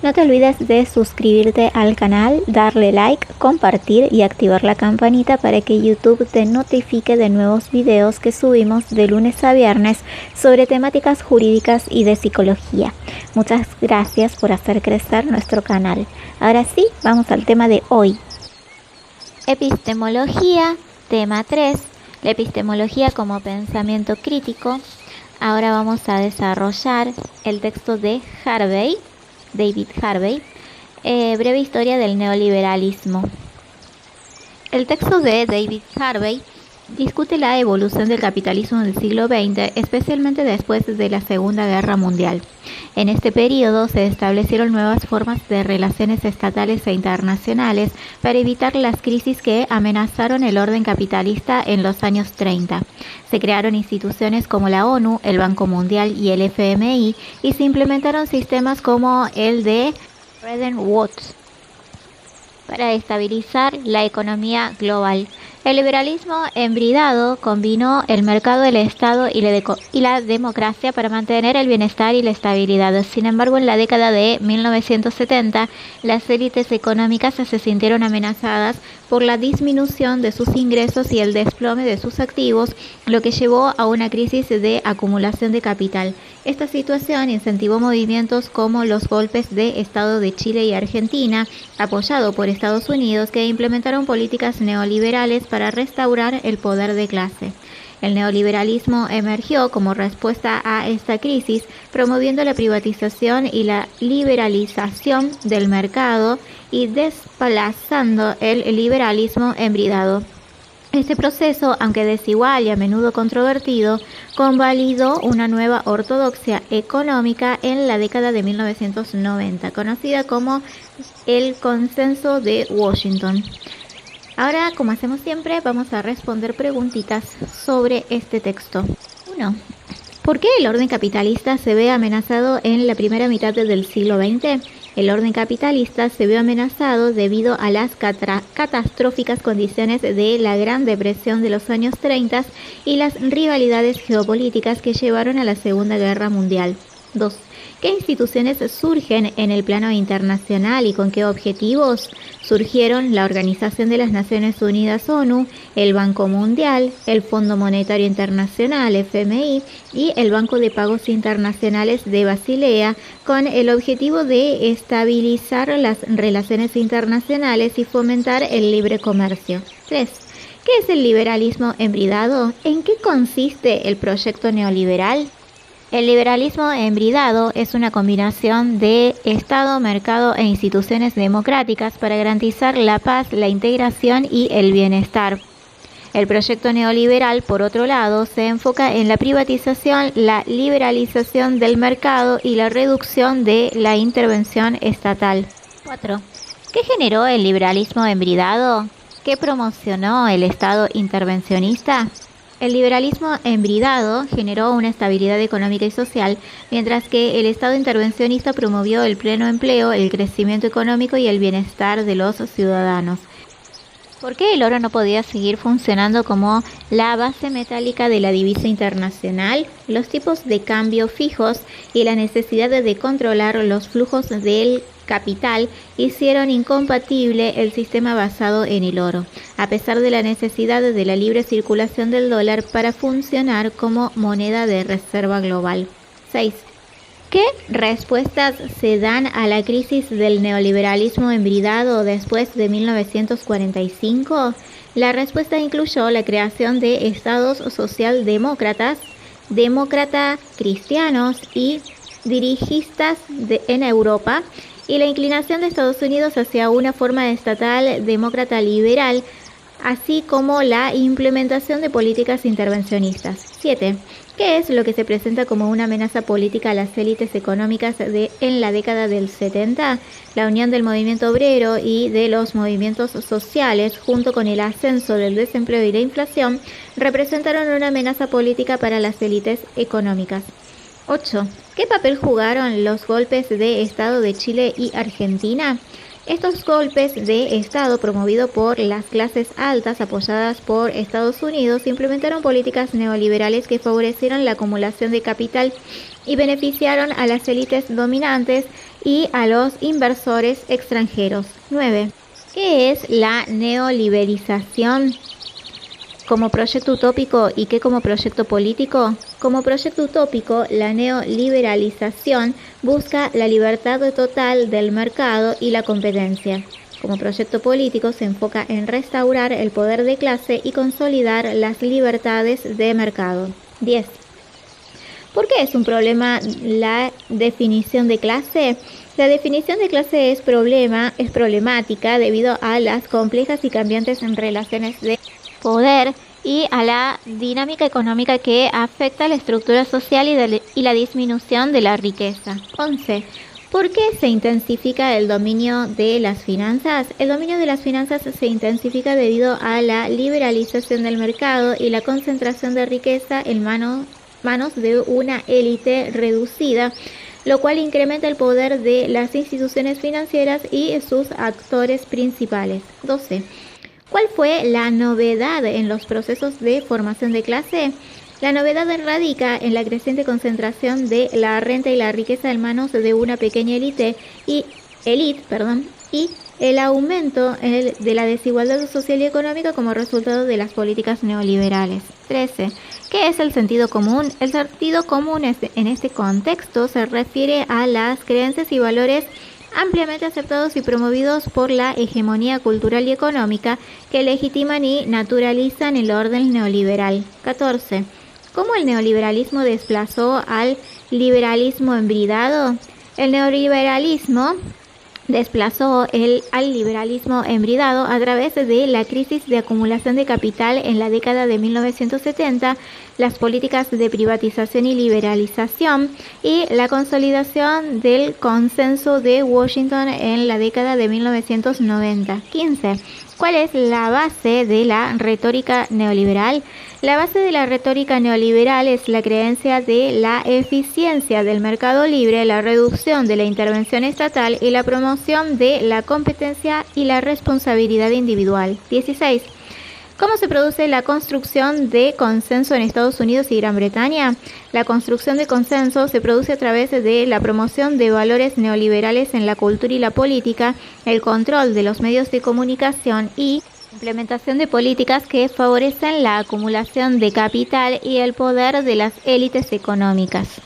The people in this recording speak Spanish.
No te olvides de suscribirte al canal, darle like, compartir y activar la campanita para que YouTube te notifique de nuevos videos que subimos de lunes a viernes sobre temáticas jurídicas y de psicología. Muchas gracias por hacer crecer nuestro canal. Ahora sí, vamos al tema de hoy. Epistemología, tema 3. La epistemología como pensamiento crítico. Ahora vamos a desarrollar el texto de David Harvey, breve historia del neoliberalismo. El texto de David Harvey discute la evolución del capitalismo del siglo XX, especialmente después de la Segunda Guerra Mundial. En este periodo se establecieron nuevas formas de relaciones estatales e internacionales para evitar las crisis que amenazaron el orden capitalista en los años 30. Se crearon instituciones como la ONU, el Banco Mundial y el FMI, y se implementaron sistemas como el de Bretton Woods para estabilizar la economía global. El liberalismo embridado combinó el mercado, el Estado y la democracia para mantener el bienestar y la estabilidad. Sin embargo, en la década de 1970, las élites económicas se sintieron amenazadas por la disminución de sus ingresos y el desplome de sus activos, lo que llevó a una crisis de acumulación de capital. Esta situación incentivó movimientos como los golpes de Estado de Chile y Argentina, apoyado por Estados Unidos, que implementaron políticas neoliberales para restaurar el poder de clase. El neoliberalismo emergió como respuesta a esta crisis, promoviendo la privatización y la liberalización del mercado y desplazando el liberalismo embridado. Este proceso, aunque desigual y a menudo controvertido, convalidó una nueva ortodoxia económica en la década de 1990, conocida como el Consenso de Washington. Ahora, como hacemos siempre, vamos a responder preguntitas sobre este texto. 1. ¿Por qué el orden capitalista se ve amenazado en la primera mitad del siglo XX? El orden capitalista se vio amenazado debido a las catastróficas condiciones de la Gran Depresión de los años 30 y las rivalidades geopolíticas que llevaron a la Segunda Guerra Mundial. 2. ¿Qué instituciones surgen en el plano internacional y con qué objetivos? Surgieron la Organización de las Naciones Unidas ONU, el Banco Mundial, el Fondo Monetario Internacional FMI y el Banco de Pagos Internacionales de Basilea, con el objetivo de estabilizar las relaciones internacionales y fomentar el libre comercio. 3. ¿Qué es el liberalismo embridado? ¿En qué consiste el proyecto neoliberal? El liberalismo embridado es una combinación de Estado, mercado e instituciones democráticas para garantizar la paz, la integración y el bienestar. El proyecto neoliberal, por otro lado, se enfoca en la privatización, la liberalización del mercado y la reducción de la intervención estatal. 4. ¿Qué generó el liberalismo embridado? ¿Qué promocionó el Estado intervencionista? El liberalismo embridado generó una estabilidad económica y social, mientras que el Estado intervencionista promovió el pleno empleo, el crecimiento económico y el bienestar de los ciudadanos. ¿Por qué el oro no podía seguir funcionando como la base metálica de la divisa internacional? Los tipos de cambio fijos y la necesidad de controlar los flujos del capital hicieron incompatible el sistema basado en el oro, a pesar de la necesidad de la libre circulación del dólar para funcionar como moneda de reserva global. 6. ¿Qué respuestas se dan a la crisis del neoliberalismo embridado después de 1945? La respuesta incluyó la creación de estados socialdemócratas, demócrata cristianos y dirigistas en Europa, y la inclinación de Estados Unidos hacia una forma estatal demócrata liberal, así como la implementación de políticas intervencionistas. 7. ¿Qué es lo que se presenta como una amenaza política a las élites económicas en la década del 70? La unión del movimiento obrero y de los movimientos sociales, junto con el ascenso del desempleo y la inflación, representaron una amenaza política para las élites económicas. 8. ¿Qué papel jugaron los golpes de Estado de Chile y Argentina? Estos golpes de Estado promovidos por las clases altas apoyadas por Estados Unidos implementaron políticas neoliberales que favorecieron la acumulación de capital y beneficiaron a las élites dominantes y a los inversores extranjeros. 9. ¿Qué es la neoliberalización como proyecto utópico y qué como proyecto político? Como proyecto utópico, la neoliberalización busca la libertad total del mercado y la competencia. Como proyecto político se enfoca en restaurar el poder de clase y consolidar las libertades de mercado. 10. ¿Por qué es un problema la definición de clase? La definición de clase es problemática debido a las complejas y cambiantes relaciones de poder y a la dinámica económica que afecta la estructura social y la disminución de la riqueza. 11. ¿Por qué se intensifica el dominio de las finanzas? El dominio de las finanzas se intensifica debido a la liberalización del mercado y la concentración de riqueza en manos de una élite reducida, lo cual incrementa el poder de las instituciones financieras y sus actores principales. 12. ¿Cuál fue la novedad en los procesos de formación de clase? La novedad radica en la creciente concentración de la renta y la riqueza en manos de una pequeña élite y el aumento de la desigualdad social y económica como resultado de las políticas neoliberales. 13. ¿Qué es el sentido común? El sentido común en este contexto se refiere a las creencias y valores ampliamente aceptados y promovidos por la hegemonía cultural y económica que legitiman y naturalizan el orden neoliberal. 14. ¿Cómo el neoliberalismo desplazó al liberalismo embridado? El neoliberalismo desplazó al liberalismo embridado a través de la crisis de acumulación de capital en la década de 1970, las políticas de privatización y liberalización y la consolidación del consenso de Washington en la década de 1990. 15. ¿Cuál es la base de la retórica neoliberal? La base de la retórica neoliberal es la creencia de la eficiencia del mercado libre, la reducción de la intervención estatal y la promoción de la competencia y la responsabilidad individual. 16. ¿Cómo se produce la construcción de consenso en Estados Unidos y Gran Bretaña? La construcción de consenso se produce a través de la promoción de valores neoliberales en la cultura y la política, el control de los medios de comunicación y implementación de políticas que favorecen la acumulación de capital y el poder de las élites económicas.